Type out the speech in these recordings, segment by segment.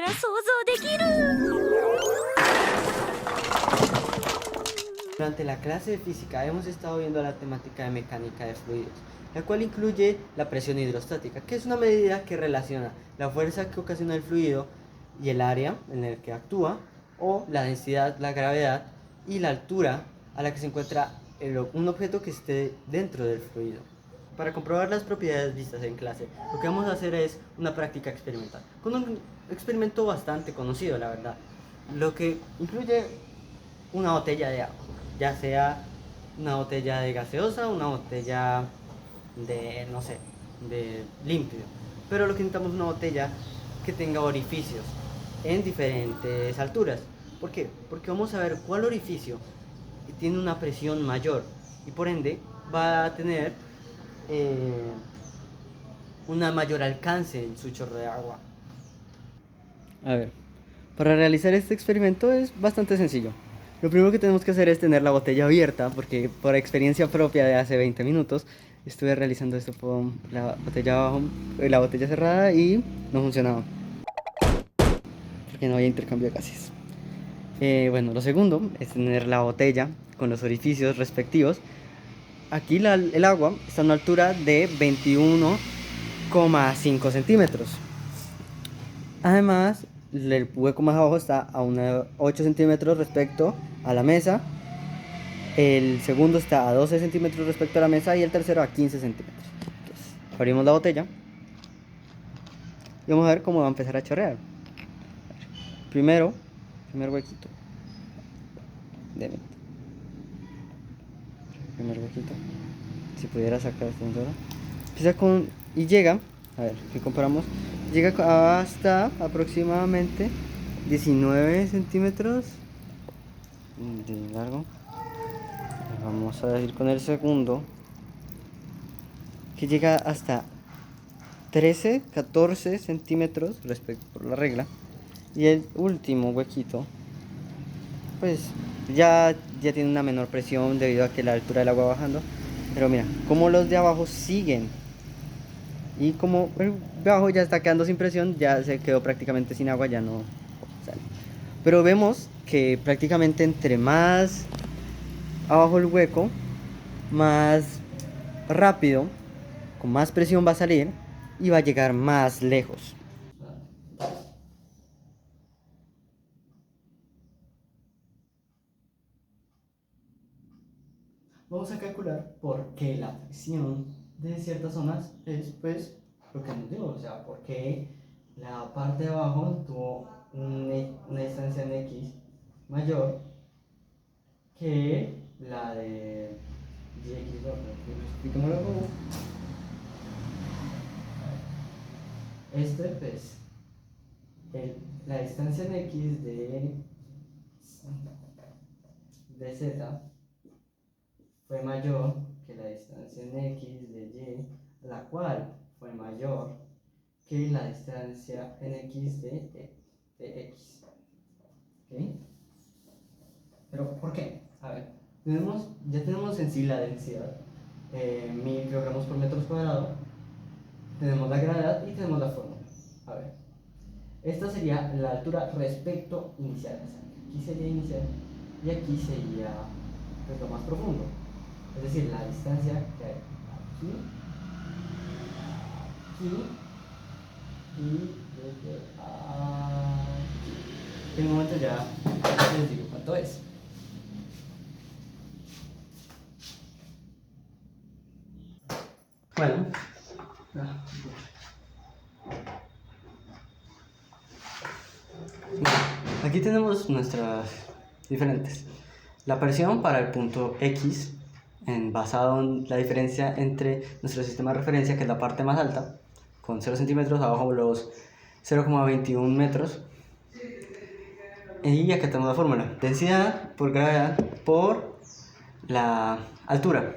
想像できる。 Durante la clase de física hemos estado viendo la temática de mecánica de fluidos, la cual incluye la presión hidrostática, que es una medida que relaciona la fuerza que ocasiona el fluido y el área en el que actúa, o la densidad, la gravedad y la altura a la que se encuentra un objeto que esté dentro del fluido. Para comprobar las propiedades vistas en clase, lo que vamos a hacer es una práctica experimental, con un experimento bastante conocido, la verdad, lo que incluye una botella de agua, ya sea una botella de gaseosa, una botella de, no sé, de límpido. Pero lo que necesitamos es una botella que tenga orificios en diferentes alturas. ¿Por qué? Porque vamos a ver cuál orificio tiene una presión mayor y por ende va a tener una mayor alcance en su chorro de agua. A ver, para realizar este experimento es bastante sencillo. Lo primero que tenemos que hacer es tener la botella abierta, porque por experiencia propia de hace 20 minutos estuve realizando esto con la botella cerrada y no funcionaba, porque no había intercambio de gases. Bueno, lo segundo es tener la botella con los orificios respectivos. Aquí el agua está a una altura de 21,5 centímetros. Además, el hueco más abajo está a unos 8 centímetros respecto a la mesa. El segundo está a 12 centímetros respecto a la mesa y el tercero a 15 centímetros. Entonces, abrimos la botella y vamos a ver cómo va a empezar a chorrear. Primer huequito. Deme. Primer huequito. Si pudiera sacar esto ahora. Empieza con... y llega, a ver, ¿qué comparamos? Llega hasta aproximadamente 19 centímetros de largo. Vamos a ir con el segundo, que llega hasta 13, 14 centímetros respecto por la regla. Y el último huequito, pues ya tiene una menor presión debido a que la altura del agua va bajando. Pero mira, como los de abajo siguen. Y como el de abajo ya está quedando sin presión, ya se quedó prácticamente sin agua, ya no sale. Pero vemos que prácticamente entre más abajo el hueco, más rápido, con más presión va a salir y va a llegar más lejos. Vamos a calcular por qué la presión de ciertas zonas es pues lo que nos dio, o sea, por qué la parte de abajo tuvo una distancia en X mayor que la de YX. Expliquémoslo como pues la distancia en X de Z fue mayor que la distancia en X de Y, la cual fue mayor que la distancia en X de X. ¿Ok? ¿Pero por qué? A ver, ya tenemos en sí la densidad, 1000 kilogramos por metro cuadrado, tenemos la gravedad y tenemos la fórmula. A ver, esta sería la altura respecto inicial. O sea, aquí sería inicial y aquí sería pues, lo más profundo. Es decir, la distancia que hay aquí, aquí y desde aquí. En un momento ya les digo cuánto es. Bueno, aquí tenemos nuestras diferentes. La presión para el punto X, basado en la diferencia entre nuestro sistema de referencia, que es la parte más alta, con 0 centímetros, abajo los 0,21 metros. Y acá tenemos la fórmula: densidad por gravedad por la altura.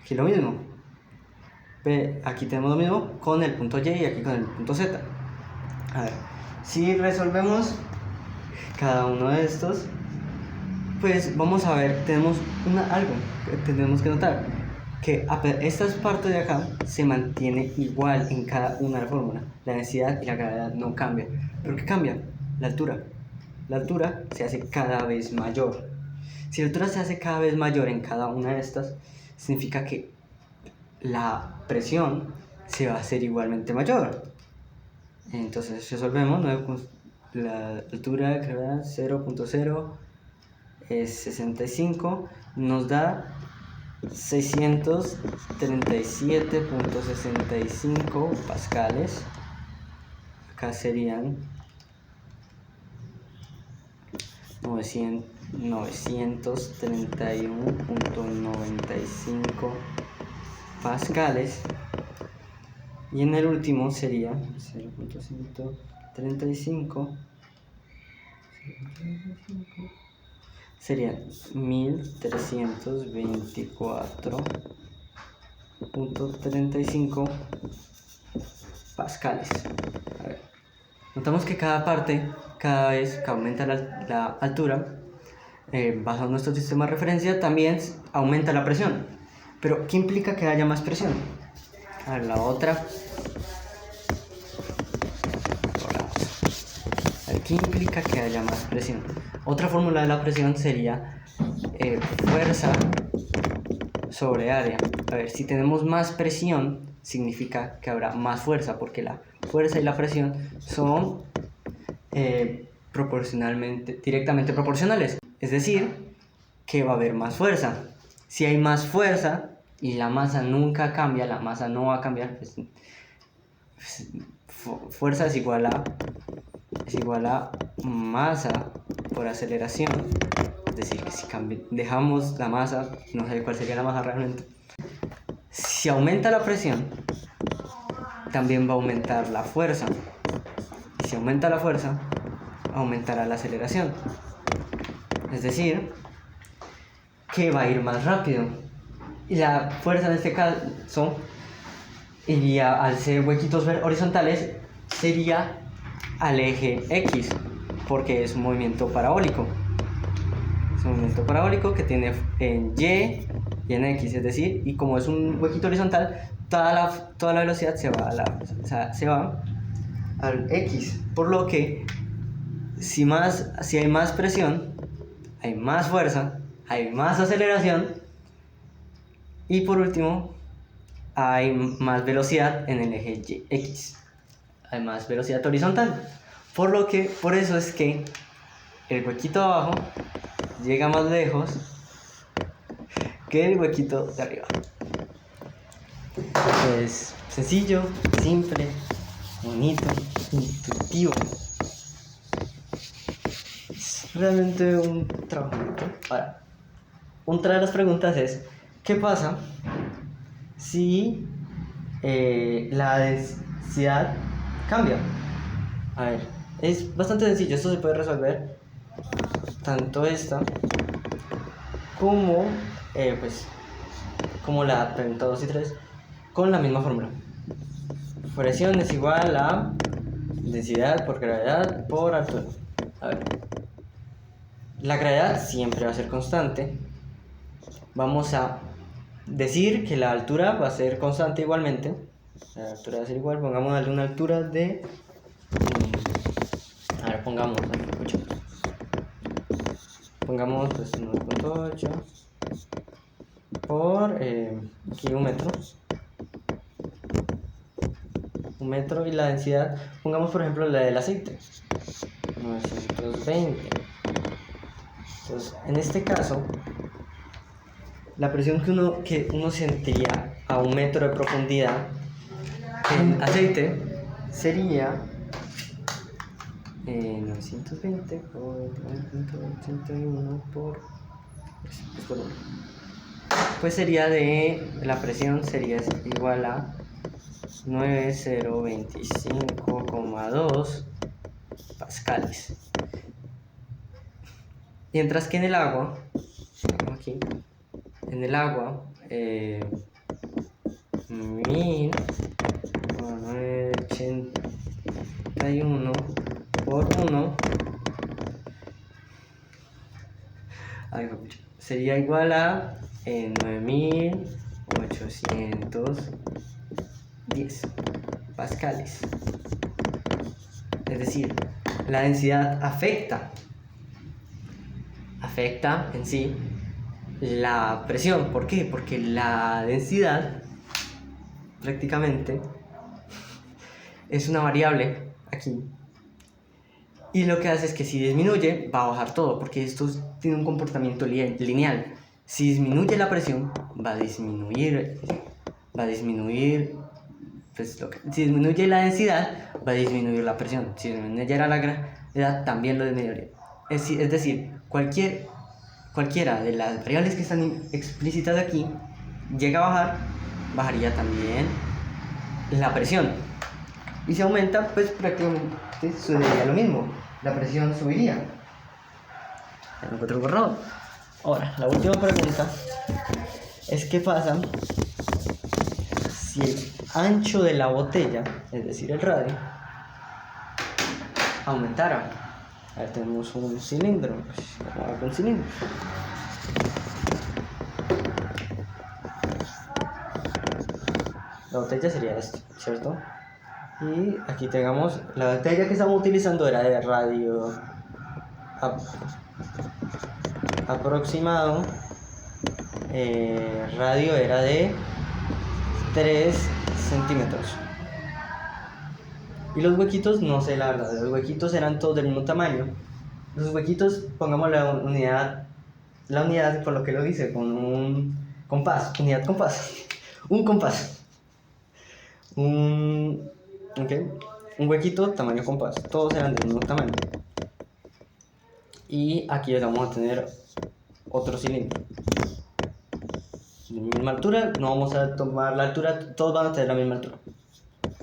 Aquí lo mismo. Aquí tenemos lo mismo con el punto Y y aquí con el punto Z. A ver, si resolvemos cada uno de estos, pues vamos a ver, tenemos algo que tenemos que notar, que esta parte de acá se mantiene igual en cada una de las fórmulas. La densidad y la gravedad no cambian. ¿Pero qué cambia? La altura. La altura se hace cada vez mayor. Si la altura se hace cada vez mayor en cada una de estas, significa que la presión se va a hacer igualmente mayor. Entonces resolvemos. La altura de gravedad 0.0 es 65, nos da 637.65 pascales. Acá serían 931.95 pascales. Y en el último sería 0.135, serían 1324.35 pascales. A ver. Notamos que cada parte, cada vez que aumenta la altura, bajo nuestro sistema de referencia, también aumenta la presión. Pero, ¿qué implica que haya más presión? A ver, la otra. ¿Qué implica que haya más presión? Otra fórmula de la presión sería fuerza sobre área. A ver, si tenemos más presión, significa que habrá más fuerza, porque la fuerza y la presión son directamente proporcionales. Es decir, que va a haber más fuerza. Si hay más fuerza y la masa nunca cambia, la masa no va a cambiar, pues, fuerza es igual a masa por aceleración. Es decir, que si dejamos la masa, no sé cuál sería la masa realmente. Si aumenta la presión, también va a aumentar la fuerza. Y si aumenta la fuerza, aumentará la aceleración. Es decir, que va a ir más rápido. Y la fuerza en este caso iría, al ser huequitos horizontales, sería al eje X, porque es un movimiento parabólico. Es un movimiento parabólico que tiene en Y y en X, es decir, y como es un huequito horizontal, toda la velocidad se va al X, por lo que si hay más presión, hay más fuerza, hay más aceleración, y por último hay más velocidad en el eje X, hay más velocidad horizontal, por eso es que el huequito de abajo llega más lejos que el huequito de arriba. Es sencillo, simple, bonito, intuitivo. Es realmente un trabajo. Ahora, otra de las preguntas es: ¿qué pasa si la densidad cambia? A ver, es bastante sencillo. Esto se puede resolver tanto esta como como la pregunta 2 y 3 con la misma fórmula. Presión es igual a densidad por gravedad por altura. A ver, la gravedad siempre va a ser constante. Vamos a decir que la altura va a ser constante igualmente. La altura va a ser igual. Pongámosle una altura de... a ver, pongamos pues 9.8 por aquí un metro, y la densidad, pongamos por ejemplo la del aceite, 920. Entonces, en este caso, la presión que uno sentiría a 1 metro de profundidad en aceite sería 920 por 9.81 por 1. Pues la presión sería igual a 9025,2 pascales. Mientras que en el agua, aquí, 1081 por 1 sería igual a 9810 pascales. Es decir, la densidad afecta en sí la presión. ¿Por qué? Porque la densidad prácticamente es una variable aquí. Y lo que hace es que si disminuye, va a bajar todo, porque esto tiene un comportamiento lineal. Si disminuye la presión, va a disminuir, pues, si disminuye la densidad, va a disminuir la presión. Si disminuyera la gravedad, también lo disminuiría. Es decir, cualquiera de las variables que están explícitas aquí llega a bajar, bajaría también la presión. Y si aumenta, pues prácticamente sucedería lo mismo. La presión subiría. Ya lo encuentro borrado. Ahora, la última pregunta es: ¿qué pasa si el ancho de la botella, es decir, el radio, aumentara? A ver, tenemos un cilindro. Vamos a ver un cilindro. La botella sería esto, ¿cierto? Y aquí tengamos la botella que estamos utilizando, era de radio aproximado. Radio era de 3 centímetros. Y los huequitos, no sé la verdad, los huequitos eran todos del mismo tamaño. Los huequitos, pongamos la unidad por lo que lo dice, con un compás, unidad compás, un compás. Un huequito tamaño compás, todos eran del mismo tamaño. Y aquí vamos a tener otro cilindro de misma altura. No vamos a tomar la altura, todos van a tener la misma altura.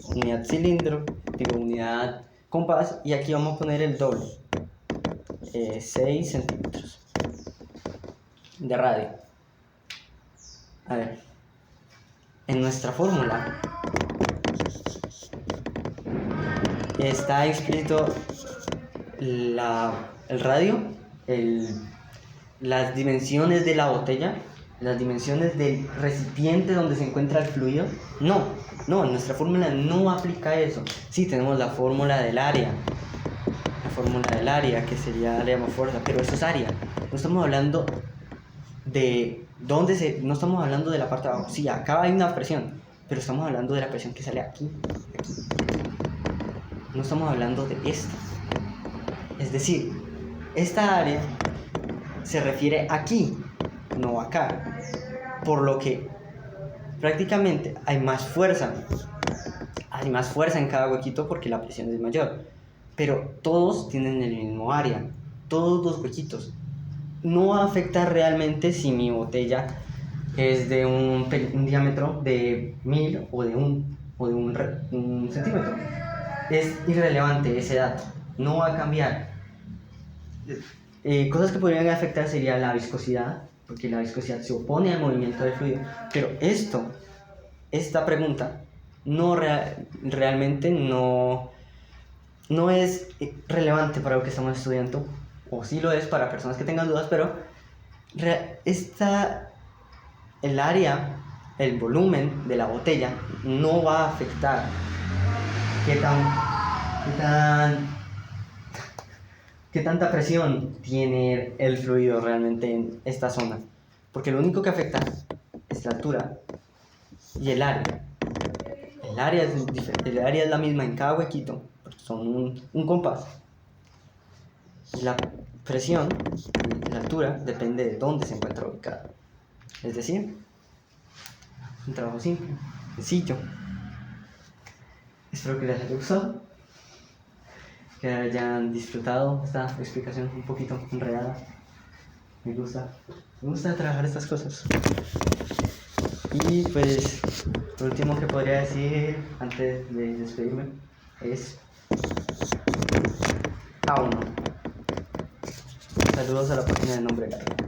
Unidad cilindro, unidad compás, y aquí vamos a poner el doble, 6 centímetros de radio. A ver, en nuestra fórmula está explícito el radio, las dimensiones de la botella, las dimensiones del recipiente donde se encuentra el fluido. No, en nuestra fórmula no aplica eso. Sí, tenemos la fórmula del área, que sería área más fuerza, pero eso es área. No estamos hablando de no estamos hablando de la parte de abajo. Sí, acá hay una presión, pero estamos hablando de la presión que sale aquí. No estamos hablando de esta. Es decir, esta área se refiere aquí, no acá. Por lo que prácticamente hay más fuerza en cada huequito porque la presión es mayor. Pero todos tienen el mismo área, todos los huequitos. No va a afectar realmente si mi botella es de un diámetro de 1000 o de un centímetro. Es irrelevante ese dato, no va a cambiar. Cosas que podrían afectar sería la viscosidad, porque la viscosidad se opone al movimiento del fluido. Pero esta pregunta realmente no es relevante para lo que estamos estudiando, o sí lo es para personas que tengan dudas, pero el área, el volumen de la botella no va a afectar qué tanta presión tiene el fluido realmente en esta zona, porque lo único que afecta es la altura y el área. El área es la misma en cada huequito, porque son un compás. Y la presión y la altura depende de dónde se encuentra ubicada. Es decir, un trabajo simple, sencillo. Espero que les haya gustado, que hayan disfrutado esta explicación un poquito enredada. Me gusta trabajar estas cosas. Y pues lo último que podría decir antes de despedirme es A1. Saludos a la página de Nombre Largo.